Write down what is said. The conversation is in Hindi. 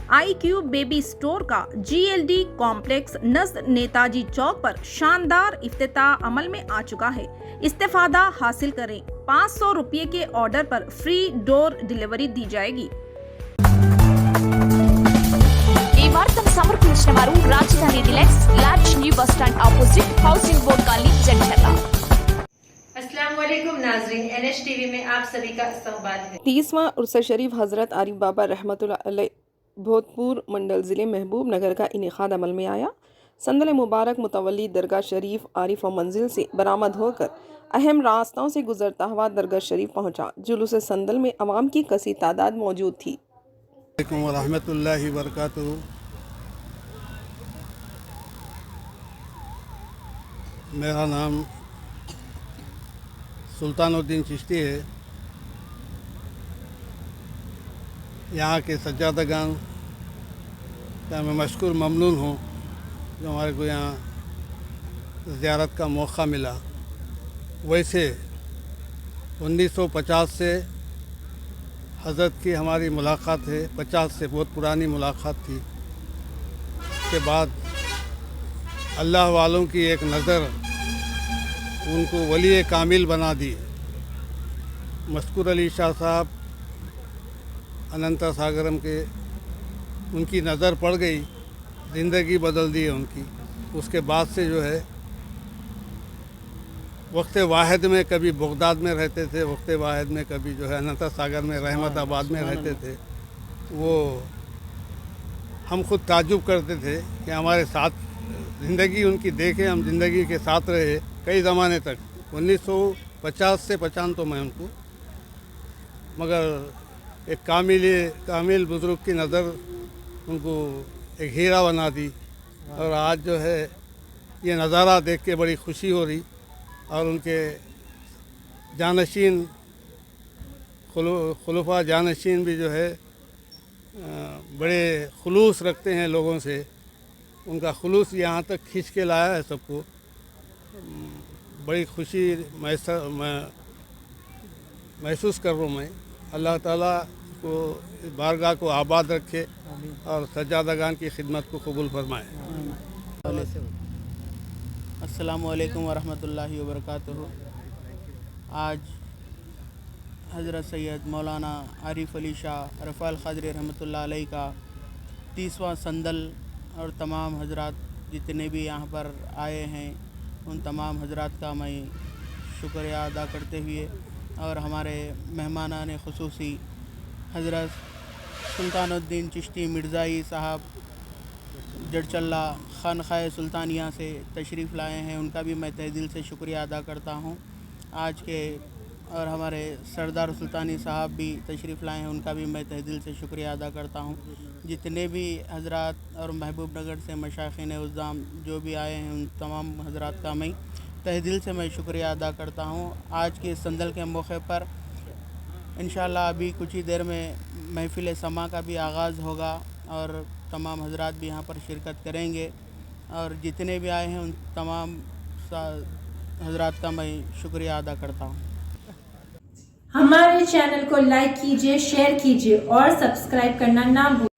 IQ बेबी स्टोर का GLD कॉम्प्लेक्स नज़द नेताजी चौक पर शानदार इफ्तिताह अमल में आ चुका है। इस्तेफादा हासिल करें। 500 रुपये के ऑर्डर पर फ्री डोर डिलीवरी दी जाएगी। ఈ వార్తను సమర్పించిన వారు రాజధాని deluxe large new bus stand opposite housing board colony Jadcherla. अस्सलाम वालेकुम नाज़रीन, NH TV में आप सभी का इस्तकबाल है। 30वां उर्स शरीफ हज़रत आरिफ बाबा रहमतुल्लाह अलैह भोजपुर मंडल ज़िले महबूब नगर का इनेकाद अमल में आया। संदल मुबारक मुतवल्ली दरगाह शरीफ आरिफ मंजिल से बरामद होकर अहम रास्तों से गुजरता हुआ दरगाह शरीफ पहुंचा। जुलूस संदल में अवाम की कसी तादाद मौजूद थी। रहमतुल्लाहि व बरकातुहू। मेरा नाम सुल्तानुद्दीन चिश्ती है। यहाँ के सज्जादगान का मैं मशकूर ममनून हूँ जो हमारे को यहाँ ज़ियारत का मौका मिला। वैसे 1950 से हज़रत की हमारी मुलाकात है। 50 से बहुत पुरानी मुलाकात थी। उसके बाद अल्लाह वालों की एक नज़र उनको वली कामिल बना दी। मशकूर अली शाह साहब अनंता सागरम के उनकी नज़र पड़ गई, ज़िंदगी बदल दी है उनकी। उसके बाद से जो है वक्त वाहिद में कभी बगदाद में रहते थे, वक्त वाहिद में कभी जो है अनंता सागर में रहमताबाद में रहते थे। वो हम खुद ताज्जुब करते थे कि हमारे साथ ज़िंदगी उनकी देखें, हम ज़िंदगी के साथ रहे कई ज़माने तक। 1950 से 55 तो मैं उनको, मगर एक कामिल बुज़ुर्ग की नज़र उनको एक हीरा बना दी। और आज जो है ये नज़ारा देख के बड़ी खुशी हो रही। और उनके जानशीन खुलफा जानशीन भी जो है बड़े खुलूस रखते हैं लोगों से। उनका खुलूस यहाँ तक खींच के लाया है सबको। बड़ी खुशी महसूस कर रहा हूँ मैं। अल्लाह ताला को बारगाह को आबाद रखे और सज्जादगान की खिदमत को कबूल फरमाए। अस्सलामु अलैकुम वरहमतुल्लाहि वबरकातुहू। आज हज़रत सैयद मौलाना आरिफ अली शाह रफ़ाल क़ादरी रहमतुल्लाह अलैह का 30वां संदल और तमाम हजरात जितने भी यहाँ पर आए हैं उन तमाम हजरात का मैं शुक्रिया अदा करते हुए और हमारे मेहमानान ख़ुसूसी हज़रत सुल्तानुद्दीन चिश्ती मिर्ज़ाई साहब जड़चल्ला खानख़ाए सुल्तानिया से तशरीफ़ लाए हैं, उनका भी मैं तहे दिल से शुक्रिया अदा करता हूँ। आज के और हमारे सरदार सुल्तानी साहब भी तशरीफ़ लाए हैं, उनका भी मैं तहे दिल से शुक्रिया अदा करता हूँ। जितने भी हजरात और महबूब नगर से मशाइख़ीन उज़्ज़ाम जो भी आए हैं उन तमाम हजरात का मैं तहे दिल से मैं शुक्रिया अदा करता हूँ। आज के संदल के मौके पर इंशाअल्लाह अभी कुछ ही देर में महफ़िल समा का भी आगाज़ होगा और तमाम हजरात भी यहाँ पर शिरकत करेंगे। और जितने भी आए हैं उन तमाम हजरात का मैं शुक्रिया अदा करता हूँ। हमारे चैनल को लाइक कीजिए, शेयर कीजिए और सब्सक्राइब करना ना भूलिए।